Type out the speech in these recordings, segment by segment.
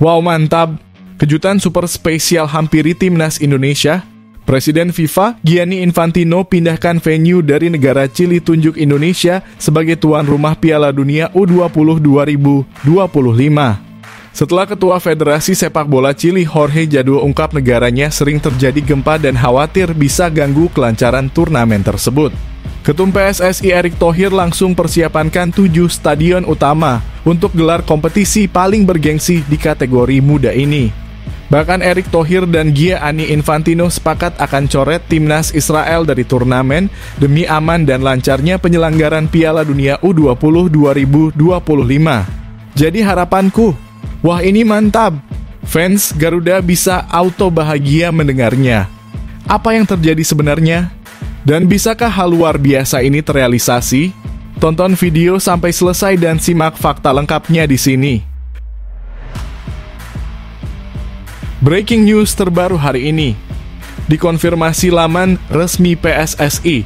Wow, mantap! Kejutan super spesial hampiri timnas Indonesia. Presiden FIFA, Gianni Infantino, pindahkan venue dari negara Chili tunjuk Indonesia sebagai tuan rumah Piala Dunia U20 2025. Setelah Ketua Federasi Sepak Bola Chili, Jorge Jadua, ungkap negaranya sering terjadi gempa dan khawatir bisa ganggu kelancaran turnamen tersebut. Ketum PSSI Erick Thohir langsung persiapankan 7 stadion utama untuk gelar kompetisi paling bergengsi di kategori muda ini. Bahkan Erick Thohir dan Gianni Infantino sepakat akan coret timnas Israel dari turnamen demi aman dan lancarnya penyelenggaran Piala Dunia U20 2025. Jadi harapanku, wah ini mantap! Fans Garuda bisa auto bahagia mendengarnya. Apa yang terjadi sebenarnya? Dan bisakah hal luar biasa ini terrealisasi? Tonton video sampai selesai dan simak fakta lengkapnya di sini. Breaking news terbaru hari ini. Dikonfirmasi laman resmi PSSI.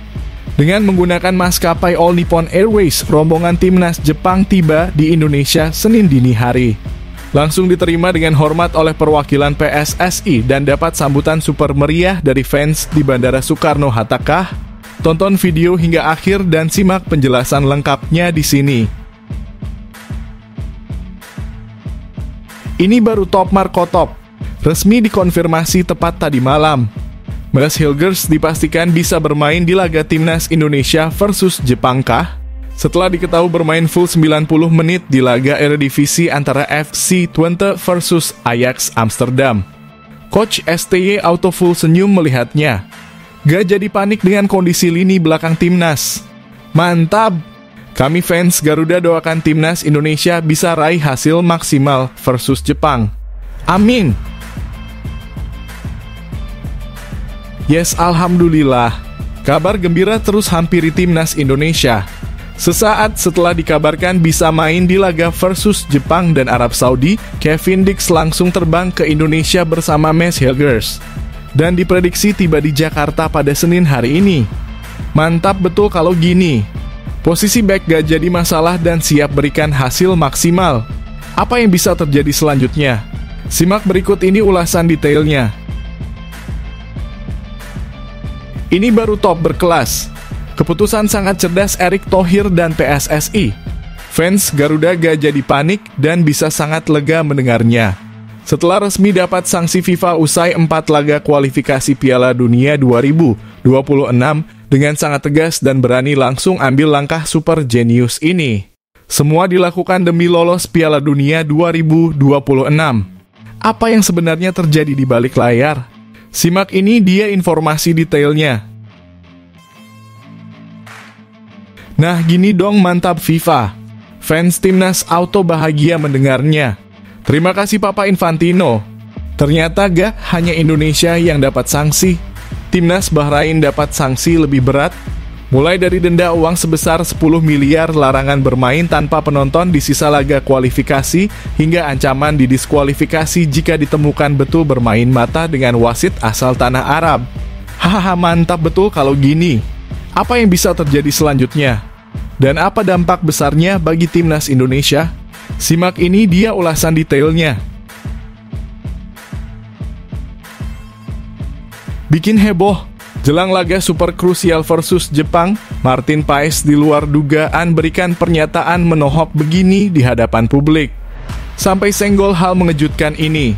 Dengan menggunakan maskapai All Nippon Airways, rombongan timnas Jepang tiba di Indonesia Senin dini hari. Langsung diterima dengan hormat oleh perwakilan PSSI dan dapat sambutan super meriah dari fans di Bandara Soekarno-Hatta. Tonton video hingga akhir dan simak penjelasan lengkapnya di sini. Ini baru top Marco Top. Resmi dikonfirmasi tepat tadi malam. Maes Hilgers dipastikan bisa bermain di laga timnas Indonesia versus Jepang kah? Setelah diketahui bermain full 90 menit di laga Eredivisie antara FC Twente versus Ajax Amsterdam. Coach STY auto full senyum melihatnya. Gak jadi panik dengan kondisi lini belakang timnas. Mantap! Kami fans Garuda doakan timnas Indonesia bisa raih hasil maksimal versus Jepang. Amin! Yes, alhamdulillah. Kabar gembira terus hampiri timnas Indonesia. Sesaat setelah dikabarkan bisa main di laga versus Jepang dan Arab Saudi, Kevin Dix langsung terbang ke Indonesia bersama Maes Hilgers. Dan diprediksi tiba di Jakarta pada Senin hari ini. Mantap betul kalau gini. Posisi back gak jadi masalah dan siap berikan hasil maksimal. Apa yang bisa terjadi selanjutnya? Simak berikut ini ulasan detailnya. Ini baru top berkelas. Keputusan sangat cerdas Erick Thohir dan PSSI. Fans Garuda gak jadi panik dan bisa sangat lega mendengarnya. Setelah resmi dapat sanksi FIFA usai 4 laga kualifikasi Piala Dunia 2026, dengan sangat tegas dan berani langsung ambil langkah super jenius ini. Semua dilakukan demi lolos Piala Dunia 2026. Apa yang sebenarnya terjadi di balik layar? Simak ini dia informasi detailnya. Nah gini dong mantap FIFA. Fans timnas auto bahagia mendengarnya. Terima kasih Papa Infantino. Ternyata gak hanya Indonesia yang dapat sanksi. Timnas Bahrain dapat sanksi lebih berat. Mulai dari denda uang sebesar 10 miliar, larangan bermain tanpa penonton di sisa laga kualifikasi, hingga ancaman didiskualifikasi jika ditemukan betul bermain mata dengan wasit asal tanah Arab. Hahaha mantap betul kalau gini. Apa yang bisa terjadi selanjutnya? Dan apa dampak besarnya bagi timnas Indonesia? Simak ini dia ulasan detailnya. Bikin heboh. Jelang laga super krusial versus Jepang, Martin Paes di luar dugaan berikan pernyataan menohok begini di hadapan publik. Sampai senggol hal mengejutkan ini.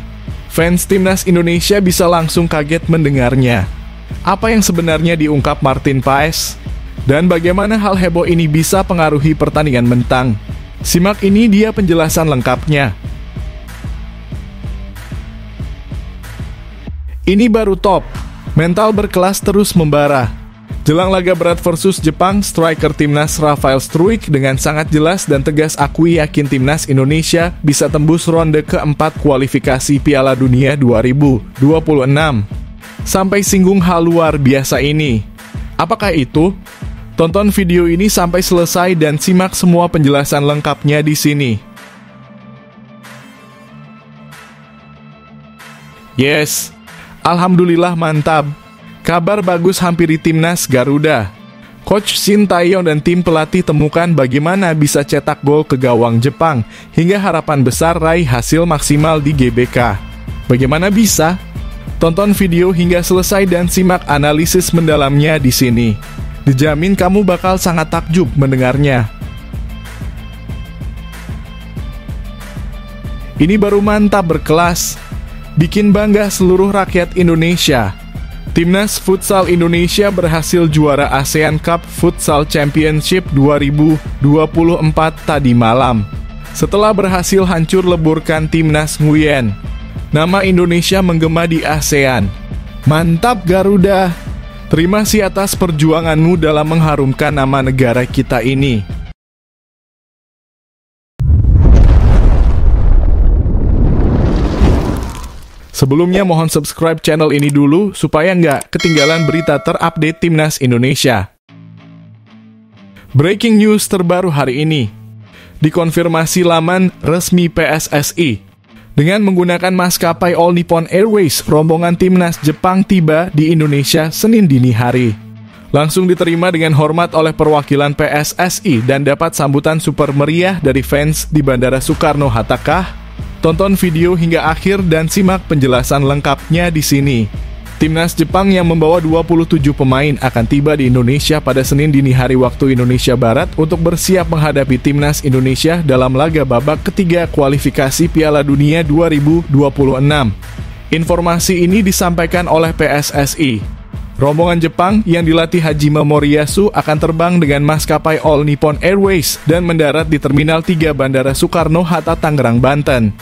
Fans timnas Indonesia bisa langsung kaget mendengarnya. Apa yang sebenarnya diungkap Martin Paes? Dan bagaimana hal heboh ini bisa pengaruhi pertandingan mentang? Simak ini dia penjelasan lengkapnya. Ini baru top. Mental berkelas terus membara. Jelang laga berat versus Jepang, striker timnas Rafael Struijk dengan sangat jelas dan tegas akui yakin timnas Indonesia bisa tembus ronde keempat kualifikasi Piala Dunia 2026. Sampai singgung hal luar biasa ini. Apakah itu? Tonton video ini sampai selesai dan simak semua penjelasan lengkapnya di sini. Yes. Alhamdulillah mantap. Kabar bagus hampiri timnas Garuda. Coach Shin Tae-yong dan tim pelatih temukan bagaimana bisa cetak gol ke gawang Jepang, hingga harapan besar raih hasil maksimal di GBK. Bagaimana bisa? Tonton video hingga selesai dan simak analisis mendalamnya di sini. Dijamin kamu bakal sangat takjub mendengarnya. Ini baru mantap berkelas. Bikin bangga seluruh rakyat Indonesia. Timnas Futsal Indonesia berhasil juara ASEAN Cup Futsal Championship 2024 tadi malam. Setelah berhasil hancur leburkan Timnas Nguyen, nama Indonesia menggema di ASEAN. Mantap Garuda! Terima kasih atas perjuanganmu dalam mengharumkan nama negara kita ini. Sebelumnya mohon subscribe channel ini dulu supaya nggak ketinggalan berita terupdate Timnas Indonesia. Breaking news terbaru hari ini. Dikonfirmasi laman resmi PSSI. Dengan menggunakan maskapai All Nippon Airways, rombongan Timnas Jepang tiba di Indonesia Senin dini hari. Langsung diterima dengan hormat oleh perwakilan PSSI dan dapat sambutan super meriah dari fans di Bandara Soekarno-Hatta. Tonton video hingga akhir dan simak penjelasan lengkapnya di sini. Timnas Jepang yang membawa 27 pemain akan tiba di Indonesia pada Senin dini hari waktu Indonesia Barat untuk bersiap menghadapi Timnas Indonesia dalam laga babak ketiga kualifikasi Piala Dunia 2026. Informasi ini disampaikan oleh PSSI. Rombongan Jepang yang dilatih Hajime Moriyasu akan terbang dengan maskapai All Nippon Airways dan mendarat di Terminal 3 Bandara Soekarno-Hatta, Tangerang, Banten.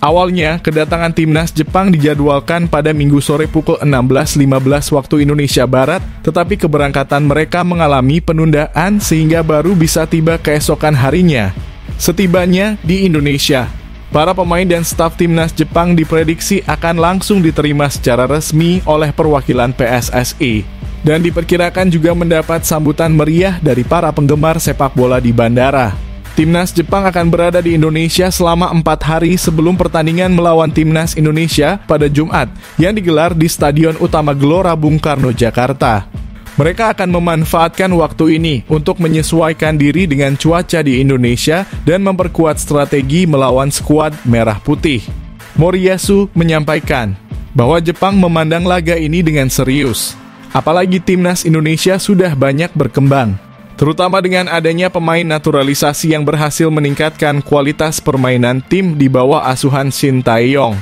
Awalnya, kedatangan Timnas Jepang dijadwalkan pada Minggu sore pukul 16.15 waktu Indonesia Barat, tetapi keberangkatan mereka mengalami penundaan sehingga baru bisa tiba keesokan harinya. Setibanya di Indonesia, para pemain dan staf Timnas Jepang diprediksi akan langsung diterima secara resmi oleh perwakilan PSSI dan diperkirakan juga mendapat sambutan meriah dari para penggemar sepak bola di bandara. Timnas Jepang akan berada di Indonesia selama 4 hari sebelum pertandingan melawan Timnas Indonesia pada Jumat yang digelar di Stadion Utama Gelora Bung Karno, Jakarta. Mereka akan memanfaatkan waktu ini untuk menyesuaikan diri dengan cuaca di Indonesia dan memperkuat strategi melawan skuad merah putih. Moriyasu menyampaikan bahwa Jepang memandang laga ini dengan serius. Apalagi Timnas Indonesia sudah banyak berkembang, terutama dengan adanya pemain naturalisasi yang berhasil meningkatkan kualitas permainan tim di bawah asuhan Shin Tae-yong.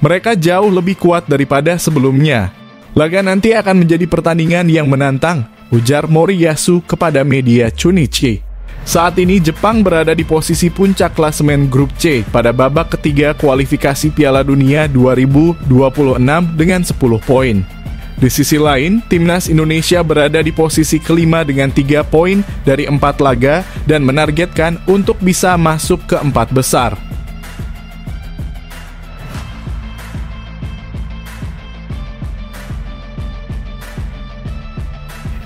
Mereka jauh lebih kuat daripada sebelumnya. Laga nanti akan menjadi pertandingan yang menantang, ujar Moriyasu kepada media Chunichi. Saat ini Jepang berada di posisi puncak klasemen grup C pada babak ketiga kualifikasi Piala Dunia 2026 dengan 10 poin. Di sisi lain, Timnas Indonesia berada di posisi kelima dengan 3 poin dari 4 laga dan menargetkan untuk bisa masuk ke 4 besar.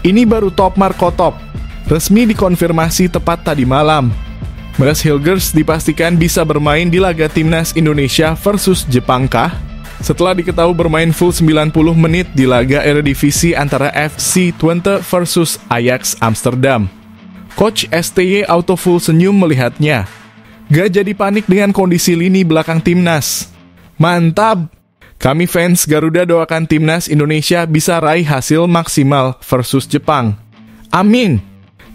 Ini baru top Marco Top, resmi dikonfirmasi tepat tadi malam. Mads Hilgers dipastikan bisa bermain di laga Timnas Indonesia versus Jepang kah? Setelah diketahui bermain full 90 menit di laga Eredivisie antara FC Twente versus Ajax Amsterdam. Coach STY Autofull senyum melihatnya. Gak jadi panik dengan kondisi lini belakang Timnas. Mantap! Kami fans Garuda doakan Timnas Indonesia bisa raih hasil maksimal versus Jepang. Amin!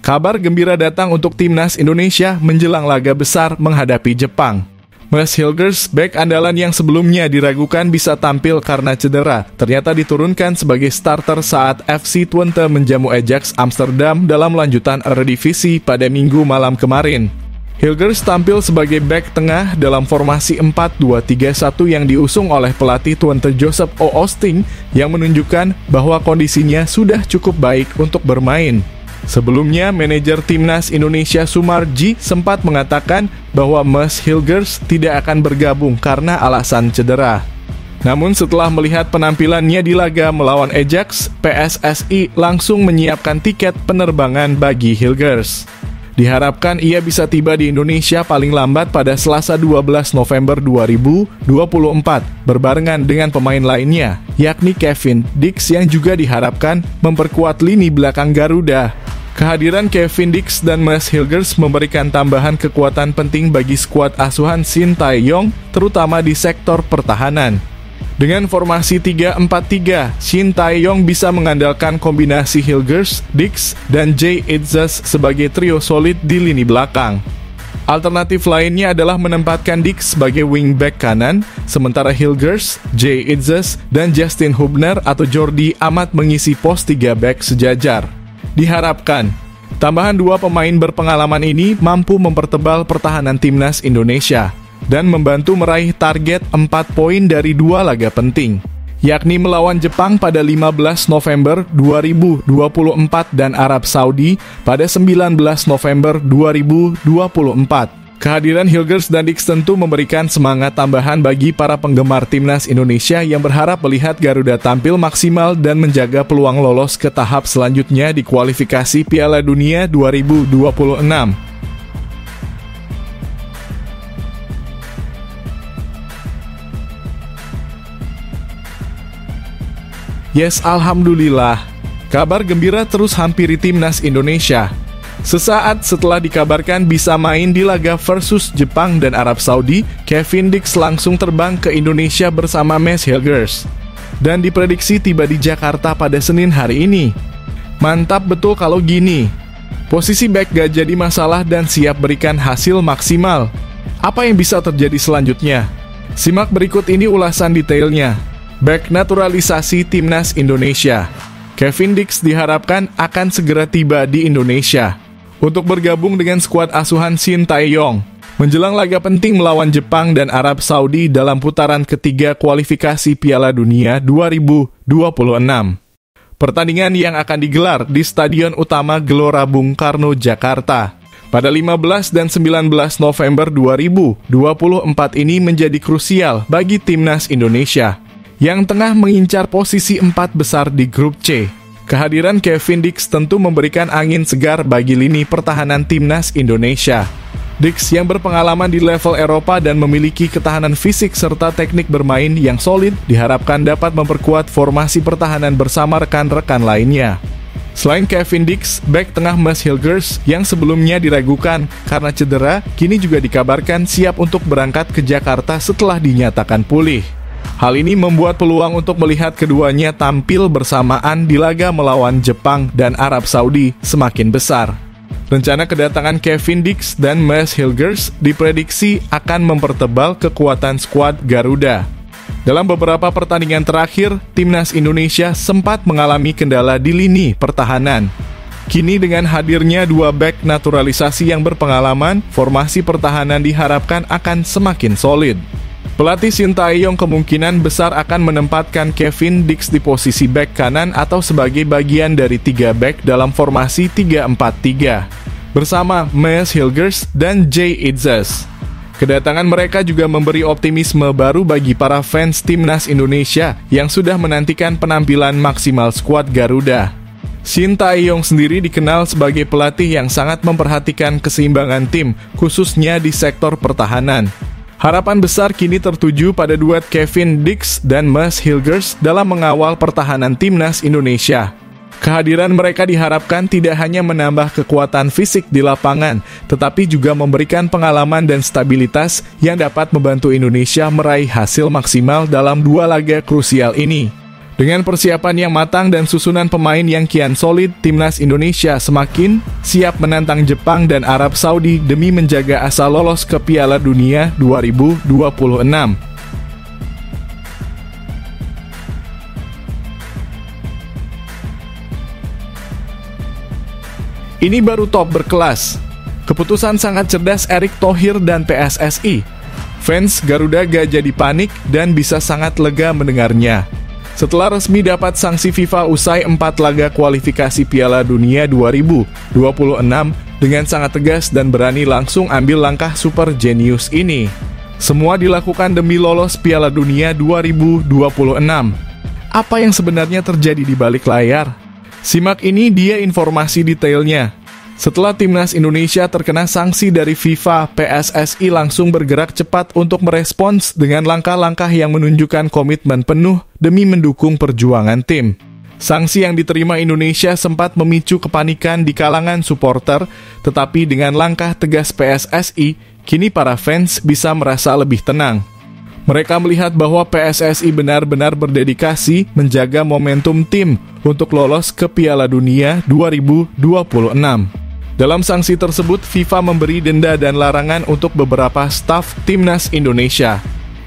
Kabar gembira datang untuk Timnas Indonesia menjelang laga besar menghadapi Jepang. Mads Hilgers, bek andalan yang sebelumnya diragukan bisa tampil karena cedera, ternyata diturunkan sebagai starter saat FC Twente menjamu Ajax Amsterdam dalam lanjutan Eredivisie pada Minggu malam kemarin. Hilgers tampil sebagai bek tengah dalam formasi 4-2-3-1 yang diusung oleh pelatih Twente Joseph O. Osting yang menunjukkan bahwa kondisinya sudah cukup baik untuk bermain. Sebelumnya, manajer Timnas Indonesia Sumarji sempat mengatakan bahwa Mads Hilgers tidak akan bergabung karena alasan cedera. Namun setelah melihat penampilannya di laga melawan Ajax, PSSI langsung menyiapkan tiket penerbangan bagi Hilgers. Diharapkan ia bisa tiba di Indonesia paling lambat pada Selasa 12 November 2024, berbarengan dengan pemain lainnya, yakni Kevin Dix yang juga diharapkan memperkuat lini belakang Garuda. Kehadiran Kevin Dix dan Maes Hilgers memberikan tambahan kekuatan penting bagi skuad asuhan Shin Tae-yong, terutama di sektor pertahanan. Dengan formasi 3-4-3, Shin Tae-yong bisa mengandalkan kombinasi Hilgers, Dix, dan Jae Itzes sebagai trio solid di lini belakang. Alternatif lainnya adalah menempatkan Dix sebagai wingback kanan, sementara Hilgers, Jae Itzes, dan Justin Hubner atau Jordi Amat mengisi pos 3 back sejajar. Diharapkan, tambahan dua pemain berpengalaman ini mampu mempertebal pertahanan timnas Indonesia dan membantu meraih target 4 poin dari 2 laga penting, yakni melawan Jepang pada 15 November 2024 dan Arab Saudi pada 19 November 2024. Kehadiran Hilgers dan Dix tentu memberikan semangat tambahan bagi para penggemar timnas Indonesia yang berharap melihat Garuda tampil maksimal dan menjaga peluang lolos ke tahap selanjutnya di kualifikasi Piala Dunia 2026. Yes, alhamdulillah. Kabar gembira terus hampiri timnas Indonesia. Sesaat setelah dikabarkan bisa main di laga versus Jepang dan Arab Saudi, Kevin Dix langsung terbang ke Indonesia bersama Maes Hilgers dan diprediksi tiba di Jakarta pada Senin hari ini. Mantap betul kalau gini. Posisi back gak jadi masalah dan siap berikan hasil maksimal. Apa yang bisa terjadi selanjutnya? Simak berikut ini ulasan detailnya. Back naturalisasi timnas Indonesia. Kevin Dix diharapkan akan segera tiba di Indonesia untuk bergabung dengan skuad asuhan Shin Tae-yong menjelang laga penting melawan Jepang dan Arab Saudi dalam putaran ketiga kualifikasi Piala Dunia 2026. Pertandingan yang akan digelar di Stadion Utama Gelora Bung Karno, Jakarta pada 15 dan 19 November 2024 ini menjadi krusial bagi timnas Indonesia yang tengah mengincar posisi 4 besar di grup C. Kehadiran Kevin Dix tentu memberikan angin segar bagi lini pertahanan timnas Indonesia. Dix yang berpengalaman di level Eropa dan memiliki ketahanan fisik serta teknik bermain yang solid diharapkan dapat memperkuat formasi pertahanan bersama rekan-rekan lainnya. Selain Kevin Dix, bek tengah Maes Hilgers yang sebelumnya diragukan karena cedera, kini juga dikabarkan siap untuk berangkat ke Jakarta setelah dinyatakan pulih. Hal ini membuat peluang untuk melihat keduanya tampil bersamaan di laga melawan Jepang dan Arab Saudi semakin besar. Rencana kedatangan Kevin Dix dan Maes Hilgers diprediksi akan mempertebal kekuatan skuad Garuda. Dalam beberapa pertandingan terakhir, timnas Indonesia sempat mengalami kendala di lini pertahanan. Kini dengan hadirnya dua bek naturalisasi yang berpengalaman, formasi pertahanan diharapkan akan semakin solid. Pelatih Shin Tae-yong kemungkinan besar akan menempatkan Kevin Dix di posisi bek kanan atau sebagai bagian dari 3 bek dalam formasi 3-4-3 bersama Maes Hilgers dan Jae Itzes. Kedatangan mereka juga memberi optimisme baru bagi para fans timnas Indonesia yang sudah menantikan penampilan maksimal skuad Garuda. Shin Tae-yong sendiri dikenal sebagai pelatih yang sangat memperhatikan keseimbangan tim, khususnya di sektor pertahanan. Harapan besar kini tertuju pada duet Kevin Dix dan Maes Hilgers dalam mengawal pertahanan timnas Indonesia. Kehadiran mereka diharapkan tidak hanya menambah kekuatan fisik di lapangan, tetapi juga memberikan pengalaman dan stabilitas yang dapat membantu Indonesia meraih hasil maksimal dalam 2 laga krusial ini. Dengan persiapan yang matang dan susunan pemain yang kian solid, timnas Indonesia semakin siap menantang Jepang dan Arab Saudi demi menjaga asa lolos ke Piala Dunia 2026. Ini baru top berkelas. Keputusan sangat cerdas Erick Thohir dan PSSI. Fans Garuda gak jadi panik dan bisa sangat lega mendengarnya. Setelah resmi dapat sanksi FIFA usai 4 laga kualifikasi Piala Dunia 2026 dengan sangat tegas dan berani langsung ambil langkah super jenius ini. Semua dilakukan demi lolos Piala Dunia 2026. Apa yang sebenarnya terjadi di balik layar? Simak ini dia informasi detailnya. Setelah timnas Indonesia terkena sanksi dari FIFA, PSSI langsung bergerak cepat untuk merespons dengan langkah-langkah yang menunjukkan komitmen penuh demi mendukung perjuangan tim. Sanksi yang diterima Indonesia sempat memicu kepanikan di kalangan supporter, tetapi dengan langkah tegas PSSI, kini para fans bisa merasa lebih tenang. Mereka melihat bahwa PSSI benar-benar berdedikasi menjaga momentum tim untuk lolos ke Piala Dunia 2026. Dalam sanksi tersebut, FIFA memberi denda dan larangan untuk beberapa staf Timnas Indonesia.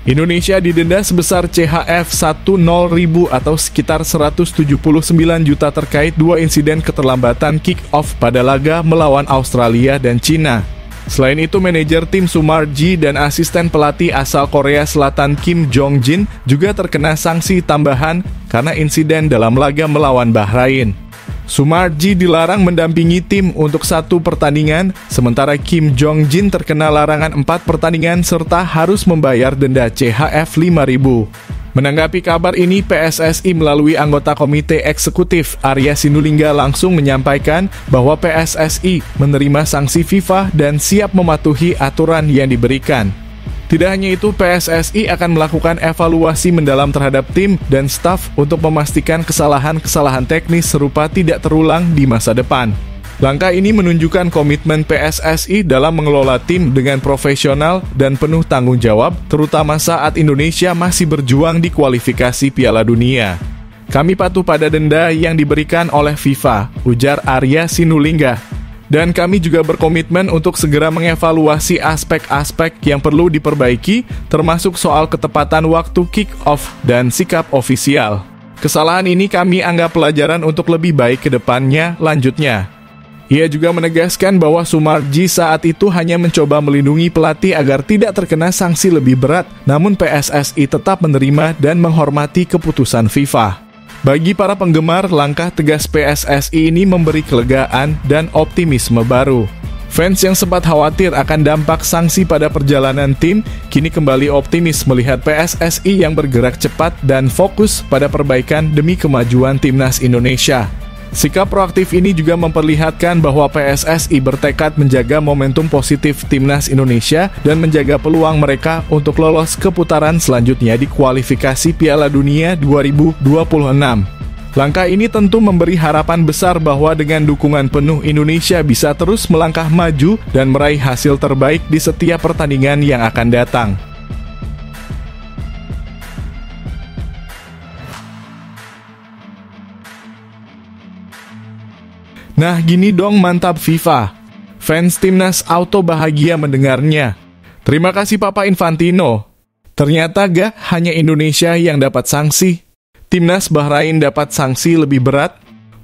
Indonesia didenda sebesar CHF 10.000 atau sekitar 179 juta terkait 2 insiden keterlambatan kick-off pada laga melawan Australia dan Cina. Selain itu, manajer tim Sumarji dan asisten pelatih asal Korea Selatan Kim Jong-jin juga terkena sanksi tambahan karena insiden dalam laga melawan Bahrain. Sumarji dilarang mendampingi tim untuk 1 pertandingan, sementara Kim Jong-jin terkena larangan 4 pertandingan serta harus membayar denda CHF 5.000. Menanggapi kabar ini, PSSI melalui anggota Komite Eksekutif Arya Sinulinga langsung menyampaikan bahwa PSSI menerima sanksi FIFA dan siap mematuhi aturan yang diberikan. Tidak hanya itu, PSSI akan melakukan evaluasi mendalam terhadap tim dan staf untuk memastikan kesalahan-kesalahan teknis serupa tidak terulang di masa depan. Langkah ini menunjukkan komitmen PSSI dalam mengelola tim dengan profesional dan penuh tanggung jawab, terutama saat Indonesia masih berjuang di kualifikasi Piala Dunia. Kami patuh pada denda yang diberikan oleh FIFA, ujar Arya Sinulinga. Dan kami juga berkomitmen untuk segera mengevaluasi aspek-aspek yang perlu diperbaiki, termasuk soal ketepatan waktu kick-off dan sikap ofisial. Kesalahan ini kami anggap pelajaran untuk lebih baik ke depannya, lanjutnya. Ia juga menegaskan bahwa Sumarji saat itu hanya mencoba melindungi pelatih agar tidak terkena sanksi lebih berat, namun PSSI tetap menerima dan menghormati keputusan FIFA. Bagi para penggemar, langkah tegas PSSI ini memberi kelegaan dan optimisme baru. Fans yang sempat khawatir akan dampak sanksi pada perjalanan tim, kini kembali optimis melihat PSSI yang bergerak cepat dan fokus pada perbaikan demi kemajuan Timnas Indonesia. Sikap proaktif ini juga memperlihatkan bahwa PSSI bertekad menjaga momentum positif Timnas Indonesia dan menjaga peluang mereka untuk lolos ke putaran selanjutnya di kualifikasi Piala Dunia 2026. Langkah ini tentu memberi harapan besar bahwa dengan dukungan penuh Indonesia bisa terus melangkah maju dan meraih hasil terbaik di setiap pertandingan yang akan datang. Nah, gini dong mantap FIFA. Fans Timnas auto bahagia mendengarnya. Terima kasih Papa Infantino. Ternyata gak hanya Indonesia yang dapat sanksi. Timnas Bahrain dapat sanksi lebih berat.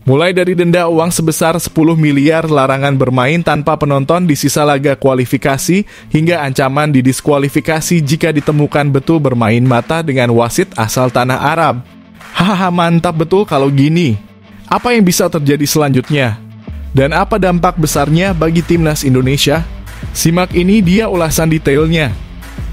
Mulai dari denda uang sebesar 10 miliar, larangan bermain tanpa penonton di sisa laga kualifikasi, hingga ancaman didiskualifikasi jika ditemukan betul bermain mata dengan wasit asal tanah Arab. Hahaha, mantap betul kalau gini. Apa yang bisa terjadi selanjutnya? Dan apa dampak besarnya bagi Timnas Indonesia? Simak ini dia ulasan detailnya.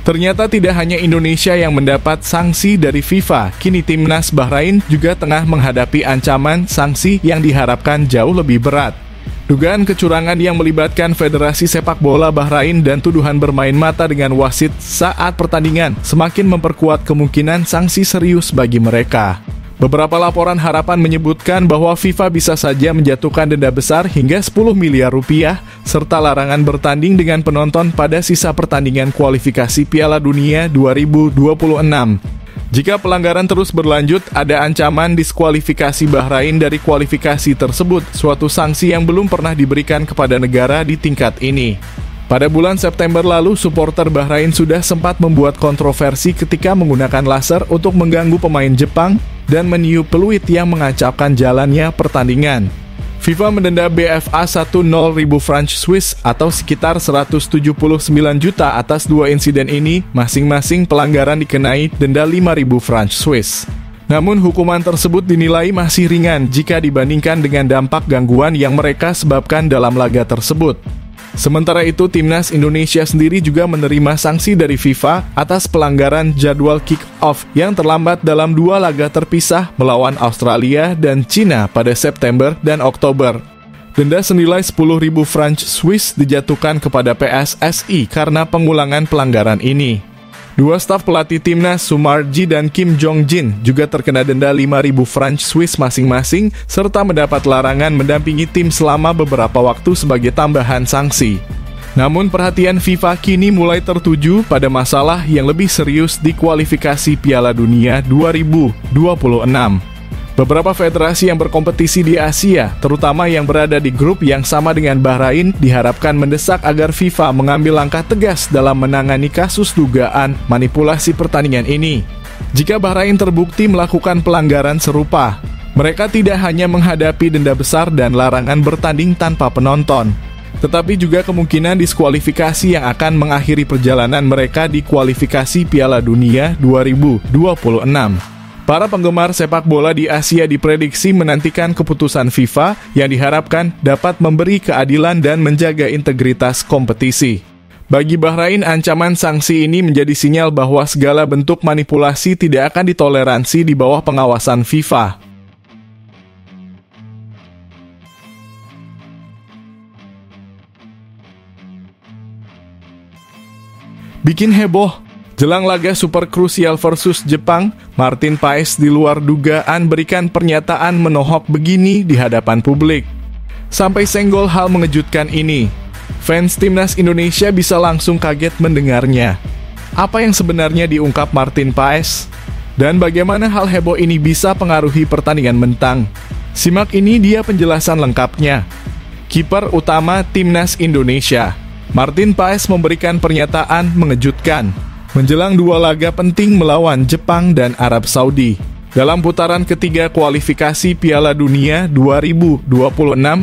Ternyata tidak hanya Indonesia yang mendapat sanksi dari FIFA, kini Timnas Bahrain juga tengah menghadapi ancaman sanksi yang diharapkan jauh lebih berat. Dugaan kecurangan yang melibatkan Federasi Sepak Bola Bahrain dan tuduhan bermain mata dengan wasit saat pertandingan semakin memperkuat kemungkinan sanksi serius bagi mereka. Beberapa laporan harapan menyebutkan bahwa FIFA bisa saja menjatuhkan denda besar hingga 10 miliar rupiah, serta larangan bertanding dengan penonton pada sisa pertandingan kualifikasi Piala Dunia 2026. Jika pelanggaran terus berlanjut, ada ancaman diskualifikasi Bahrain dari kualifikasi tersebut, suatu sanksi yang belum pernah diberikan kepada negara di tingkat ini. Pada bulan September lalu, supporter Bahrain sudah sempat membuat kontroversi ketika menggunakan laser untuk mengganggu pemain Jepang dan meniup peluit yang mengacaukan jalannya pertandingan. FIFA mendenda BFA 10.000 franc Swiss atau sekitar 179 juta atas 2 insiden ini, masing-masing pelanggaran dikenai denda 5.000 franc Swiss. Namun hukuman tersebut dinilai masih ringan jika dibandingkan dengan dampak gangguan yang mereka sebabkan dalam laga tersebut. Sementara itu, Timnas Indonesia sendiri juga menerima sanksi dari FIFA atas pelanggaran jadwal kick-off yang terlambat dalam 2 laga terpisah melawan Australia dan Cina pada September dan Oktober. Denda senilai 10.000 franc Swiss dijatuhkan kepada PSSI karena pengulangan pelanggaran ini. Dua staf pelatih timnas, Sumarji dan Kim Jong-jin, juga terkena denda 5.000 franc Swiss masing-masing, serta mendapat larangan mendampingi tim selama beberapa waktu sebagai tambahan sanksi. Namun perhatian FIFA kini mulai tertuju pada masalah yang lebih serius di kualifikasi Piala Dunia 2026. Beberapa federasi yang berkompetisi di Asia, terutama yang berada di grup yang sama dengan Bahrain, diharapkan mendesak agar FIFA mengambil langkah tegas dalam menangani kasus dugaan manipulasi pertandingan ini. Jika Bahrain terbukti melakukan pelanggaran serupa, mereka tidak hanya menghadapi denda besar dan larangan bertanding tanpa penonton, tetapi juga kemungkinan diskualifikasi yang akan mengakhiri perjalanan mereka di kualifikasi Piala Dunia 2026. Para penggemar sepak bola di Asia diprediksi menantikan keputusan FIFA yang diharapkan dapat memberi keadilan dan menjaga integritas kompetisi. Bagi Bahrain, ancaman sanksi ini menjadi sinyal bahwa segala bentuk manipulasi tidak akan ditoleransi di bawah pengawasan FIFA. Bikin heboh. Jelang laga super krusial versus Jepang, Martin Paes di luar dugaan berikan pernyataan menohok begini di hadapan publik. Sampai senggol hal mengejutkan ini, fans timnas Indonesia bisa langsung kaget mendengarnya. Apa yang sebenarnya diungkap Martin Paes? Dan bagaimana hal heboh ini bisa pengaruhi pertandingan mentang? Simak ini dia penjelasan lengkapnya. Kiper utama timnas Indonesia, Martin Paes memberikan pernyataan mengejutkan menjelang dua laga penting melawan Jepang dan Arab Saudi dalam putaran ketiga kualifikasi Piala Dunia 2026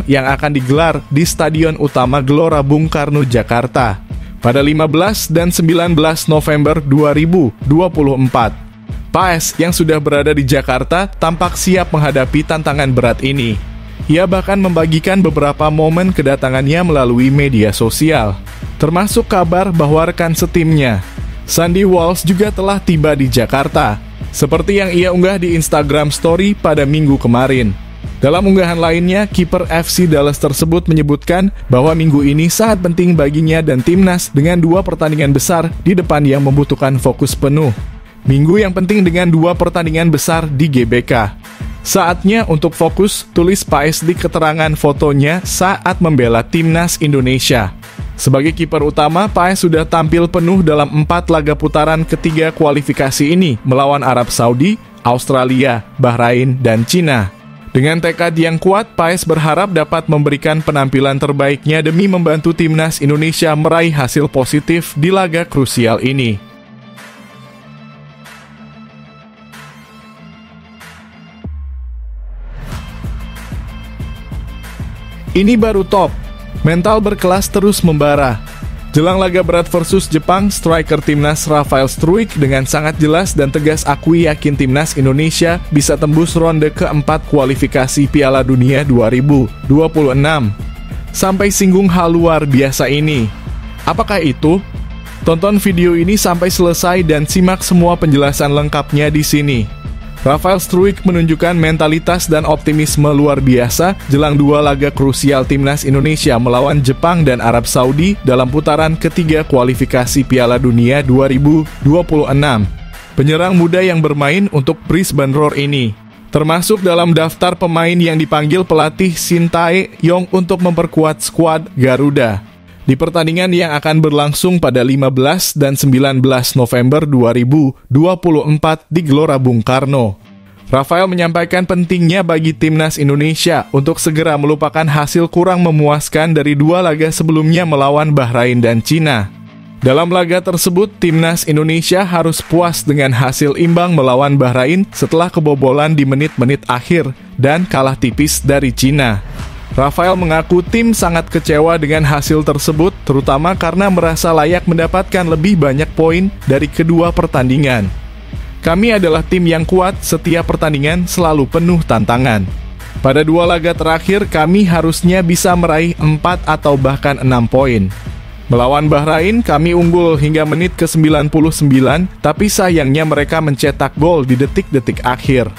yang akan digelar di Stadion Utama Gelora Bung Karno, Jakarta pada 15 dan 19 November 2024. Paes yang sudah berada di Jakarta tampak siap menghadapi tantangan berat ini. Ia bahkan membagikan beberapa momen kedatangannya melalui media sosial, termasuk kabar bahwa rekan setimnya Sandy Walsh juga telah tiba di Jakarta, seperti yang ia unggah di Instagram Story pada Minggu kemarin. Dalam unggahan lainnya, kiper FC Dallas tersebut menyebutkan bahwa minggu ini sangat penting baginya dan timnas dengan dua pertandingan besar di depan yang membutuhkan fokus penuh. Minggu yang penting dengan dua pertandingan besar di GBK. Saatnya untuk fokus, tulis Paes di keterangan fotonya saat membela timnas Indonesia. Sebagai kiper utama, Paes sudah tampil penuh dalam 4 laga putaran ketiga kualifikasi ini melawan Arab Saudi, Australia, Bahrain, dan Cina. Dengan tekad yang kuat, Paes berharap dapat memberikan penampilan terbaiknya demi membantu timnas Indonesia meraih hasil positif di laga krusial ini. Ini baru top. Mental berkelas terus membara. Jelang laga berat versus Jepang, striker timnas Rafael Struijk dengan sangat jelas dan tegas akui yakin timnas Indonesia bisa tembus ronde keempat kualifikasi Piala Dunia 2026. Sampai singgung hal luar biasa ini. Apakah itu? Tonton video ini sampai selesai dan simak semua penjelasan lengkapnya di sini. Rafael Struijk menunjukkan mentalitas dan optimisme luar biasa jelang dua laga krusial timnas Indonesia melawan Jepang dan Arab Saudi dalam putaran ketiga kualifikasi Piala Dunia 2026. Penyerang muda yang bermain untuk Brisbane Roar ini termasuk dalam daftar pemain yang dipanggil pelatih Shin Tae-yong untuk memperkuat skuad Garuda di pertandingan yang akan berlangsung pada 15 dan 19 November 2024 di Gelora Bung Karno. Rafael menyampaikan pentingnya bagi timnas Indonesia untuk segera melupakan hasil kurang memuaskan dari dua laga sebelumnya melawan Bahrain dan Cina. Dalam laga tersebut, timnas Indonesia harus puas dengan hasil imbang melawan Bahrain setelah kebobolan di menit-menit akhir dan kalah tipis dari Cina. Rafael mengaku tim sangat kecewa dengan hasil tersebut, terutama karena merasa layak mendapatkan lebih banyak poin dari kedua pertandingan. Kami adalah tim yang kuat, setiap pertandingan selalu penuh tantangan. Pada dua laga terakhir, kami harusnya bisa meraih 4 atau bahkan 6 poin. Melawan Bahrain, kami unggul hingga menit ke-99, tapi sayangnya mereka mencetak gol di detik-detik akhir.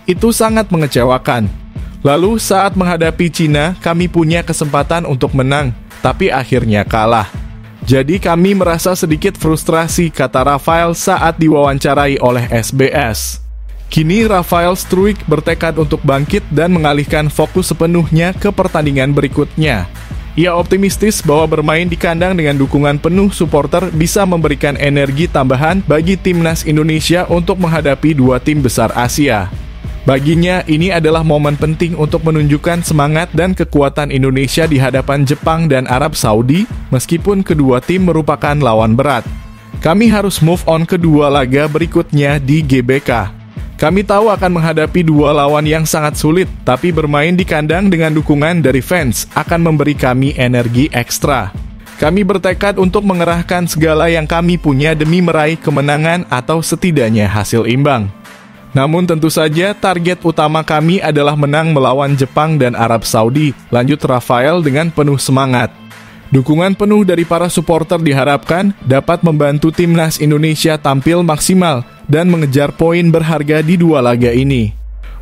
Itu sangat mengecewakan. Lalu saat menghadapi Cina, kami punya kesempatan untuk menang, tapi akhirnya kalah. Jadi kami merasa sedikit frustrasi, kata Rafael saat diwawancarai oleh SBS. Kini Rafael Struijk bertekad untuk bangkit dan mengalihkan fokus sepenuhnya ke pertandingan berikutnya. Ia optimistis bahwa bermain di kandang dengan dukungan penuh supporter bisa memberikan energi tambahan bagi timnas Indonesia untuk menghadapi dua tim besar Asia. Baginya, ini adalah momen penting untuk menunjukkan semangat dan kekuatan Indonesia di hadapan Jepang dan Arab Saudi, meskipun kedua tim merupakan lawan berat. Kami harus move on ke dua laga berikutnya di GBK. Kami tahu akan menghadapi dua lawan yang sangat sulit, tapi bermain di kandang dengan dukungan dari fans akan memberi kami energi ekstra. Kami bertekad untuk mengerahkan segala yang kami punya demi meraih kemenangan atau setidaknya hasil imbang. Namun tentu saja target utama kami adalah menang melawan Jepang dan Arab Saudi, lanjut Rafael dengan penuh semangat. Dukungan penuh dari para supporter diharapkan dapat membantu timnas Indonesia tampil maksimal dan mengejar poin berharga di dua laga ini.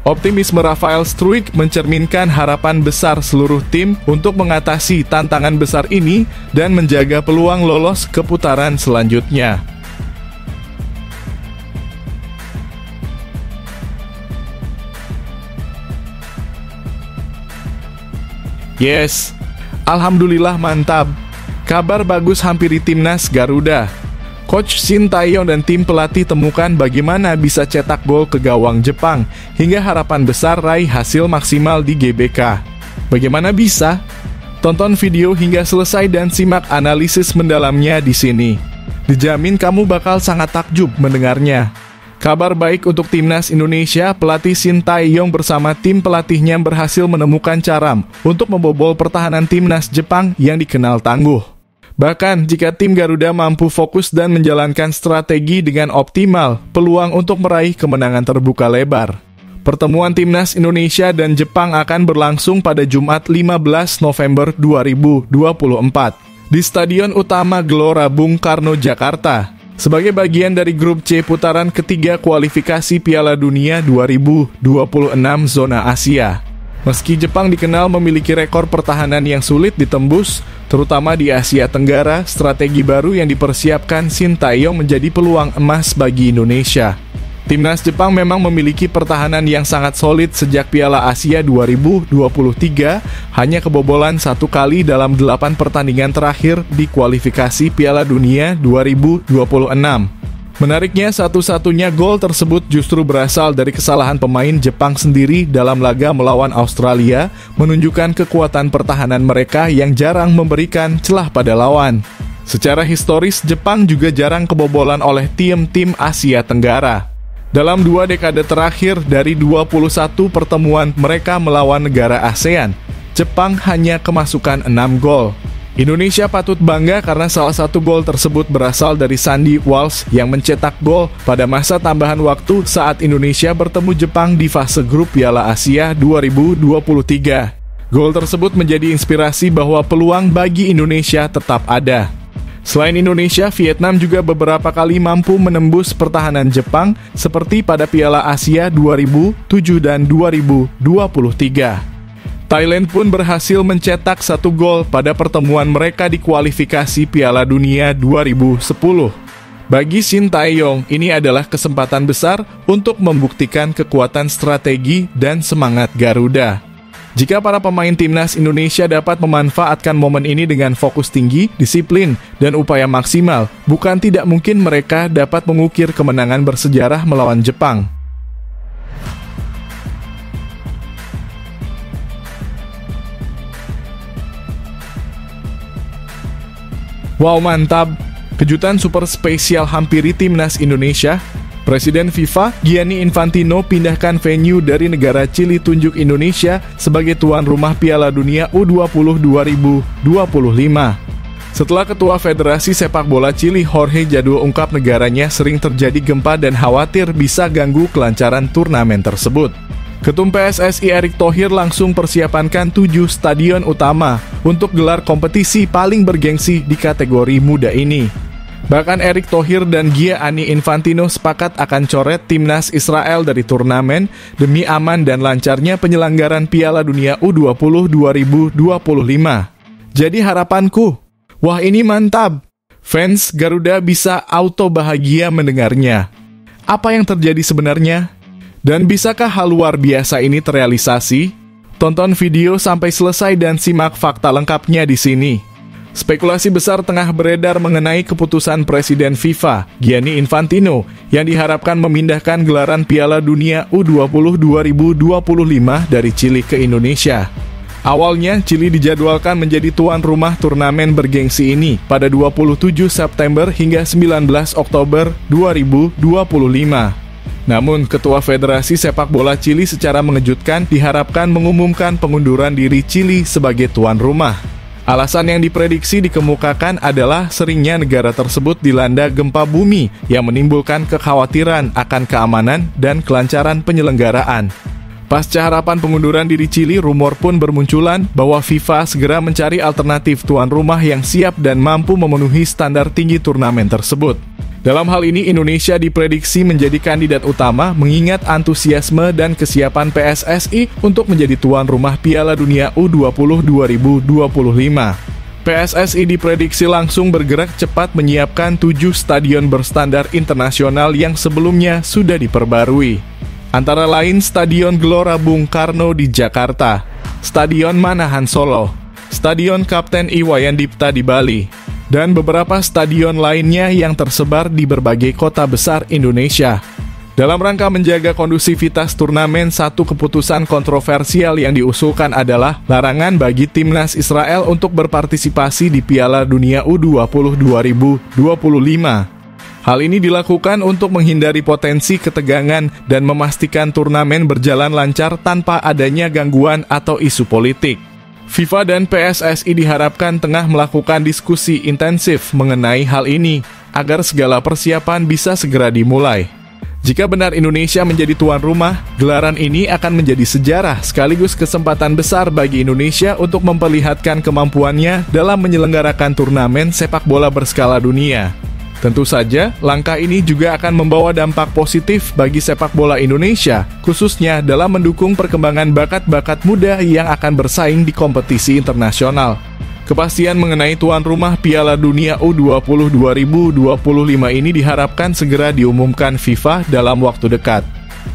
Optimisme Rafael Struijk mencerminkan harapan besar seluruh tim untuk mengatasi tantangan besar ini dan menjaga peluang lolos ke putaran selanjutnya. Yes, alhamdulillah mantap. Kabar bagus hampiri timnas Garuda. Coach Shin Tae-yong dan tim pelatih temukan bagaimana bisa cetak gol ke gawang Jepang hingga harapan besar raih hasil maksimal di GBK. Bagaimana bisa? Tonton video hingga selesai dan simak analisis mendalamnya di sini. Dijamin kamu bakal sangat takjub mendengarnya. Kabar baik untuk timnas Indonesia, pelatih Shin Tae-yong bersama tim pelatihnya berhasil menemukan cara untuk membobol pertahanan timnas Jepang yang dikenal tangguh. Bahkan jika tim Garuda mampu fokus dan menjalankan strategi dengan optimal, peluang untuk meraih kemenangan terbuka lebar. Pertemuan timnas Indonesia dan Jepang akan berlangsung pada Jumat 15 November 2024 di Stadion Utama Gelora Bung Karno, Jakarta. Sebagai bagian dari grup C putaran ketiga kualifikasi Piala Dunia 2026 zona Asia. Meski Jepang dikenal memiliki rekor pertahanan yang sulit ditembus, terutama di Asia Tenggara, strategi baru yang dipersiapkan Shin Tae-yong menjadi peluang emas bagi Indonesia. Timnas Jepang memang memiliki pertahanan yang sangat solid sejak Piala Asia 2023, hanya kebobolan 1 kali dalam 8 pertandingan terakhir di kualifikasi Piala Dunia 2026. Menariknya, satu-satunya gol tersebut justru berasal dari kesalahan pemain Jepang sendiri dalam laga melawan Australia, menunjukkan kekuatan pertahanan mereka yang jarang memberikan celah pada lawan. Secara historis, Jepang juga jarang kebobolan oleh tim-tim Asia Tenggara. Dalam 2 dekade terakhir dari 21 pertemuan mereka melawan negara ASEAN, Jepang hanya kemasukan 6 gol. Indonesia patut bangga karena salah satu gol tersebut berasal dari Sandy Walsh yang mencetak gol pada masa tambahan waktu saat Indonesia bertemu Jepang di fase grup Piala Asia 2023. Gol tersebut menjadi inspirasi bahwa peluang bagi Indonesia tetap ada. Selain Indonesia, Vietnam juga beberapa kali mampu menembus pertahanan Jepang seperti pada Piala Asia 2007 dan 2023. Thailand pun berhasil mencetak 1 gol pada pertemuan mereka di kualifikasi Piala Dunia 2010. Bagi Shin Tae-yong, ini adalah kesempatan besar untuk membuktikan kekuatan strategi dan semangat Garuda. Jika para pemain timnas Indonesia dapat memanfaatkan momen ini dengan fokus tinggi, disiplin, dan upaya maksimal, bukan tidak mungkin mereka dapat mengukir kemenangan bersejarah melawan Jepang. Wow, mantap! Kejutan super spesial hampiri timnas Indonesia. Presiden FIFA, Gianni Infantino, pindahkan venue dari negara Chili tunjuk Indonesia sebagai tuan rumah Piala Dunia U20 2025. Setelah Ketua Federasi Sepak Bola Chili, Jorge Jadul, ungkap negaranya sering terjadi gempa dan khawatir bisa ganggu kelancaran turnamen tersebut. Ketum PSSI Erick Thohir langsung persiapankan 7 stadion utama untuk gelar kompetisi paling bergengsi di kategori muda ini. Bahkan Erick Thohir dan Gianni Infantino sepakat akan coret timnas Israel dari turnamen demi aman dan lancarnya penyelenggaran Piala Dunia U20 2025. Jadi harapanku, wah ini mantap! Fans Garuda bisa auto bahagia mendengarnya. Apa yang terjadi sebenarnya? Dan bisakah hal luar biasa ini terrealisasi? Tonton video sampai selesai dan simak fakta lengkapnya di sini. Spekulasi besar tengah beredar mengenai keputusan Presiden FIFA, Gianni Infantino, yang diharapkan memindahkan gelaran Piala Dunia U20 2025 dari Chili ke Indonesia. Awalnya, Chili dijadwalkan menjadi tuan rumah turnamen bergengsi ini pada 27 September hingga 19 Oktober 2025. Namun, Ketua Federasi Sepak Bola Chili secara mengejutkan diharapkan mengumumkan pengunduran diri Chili sebagai tuan rumah. Alasan yang diprediksi dikemukakan adalah seringnya negara tersebut dilanda gempa bumi yang menimbulkan kekhawatiran akan keamanan dan kelancaran penyelenggaraan. Pasca harapan pengunduran diri Chili, rumor pun bermunculan bahwa FIFA segera mencari alternatif tuan rumah yang siap dan mampu memenuhi standar tinggi turnamen tersebut. Dalam hal ini, Indonesia diprediksi menjadi kandidat utama mengingat antusiasme dan kesiapan PSSI untuk menjadi tuan rumah Piala Dunia U20 2025. PSSI diprediksi langsung bergerak cepat menyiapkan 7 stadion berstandar internasional yang sebelumnya sudah diperbarui. Antara lain Stadion Gelora Bung Karno di Jakarta, Stadion Manahan Solo, Stadion Kapten Iwayan Dipta di Bali, dan beberapa stadion lainnya yang tersebar di berbagai kota besar Indonesia. Dalam rangka menjaga kondusivitas turnamen, satu keputusan kontroversial yang diusulkan adalah larangan bagi timnas Israel untuk berpartisipasi di Piala Dunia U20 2025. Hal ini dilakukan untuk menghindari potensi ketegangan dan memastikan turnamen berjalan lancar tanpa adanya gangguan atau isu politik. FIFA dan PSSI diharapkan tengah melakukan diskusi intensif mengenai hal ini, agar segala persiapan bisa segera dimulai. Jika benar Indonesia menjadi tuan rumah, gelaran ini akan menjadi sejarah sekaligus kesempatan besar bagi Indonesia untuk memperlihatkan kemampuannya dalam menyelenggarakan turnamen sepak bola berskala dunia. Tentu saja, langkah ini juga akan membawa dampak positif bagi sepak bola Indonesia, khususnya dalam mendukung perkembangan bakat-bakat muda yang akan bersaing di kompetisi internasional. Kepastian mengenai tuan rumah Piala Dunia U20 2025 ini diharapkan segera diumumkan FIFA dalam waktu dekat.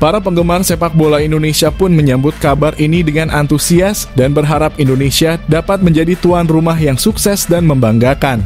Para penggemar sepak bola Indonesia pun menyambut kabar ini dengan antusias dan berharap Indonesia dapat menjadi tuan rumah yang sukses dan membanggakan.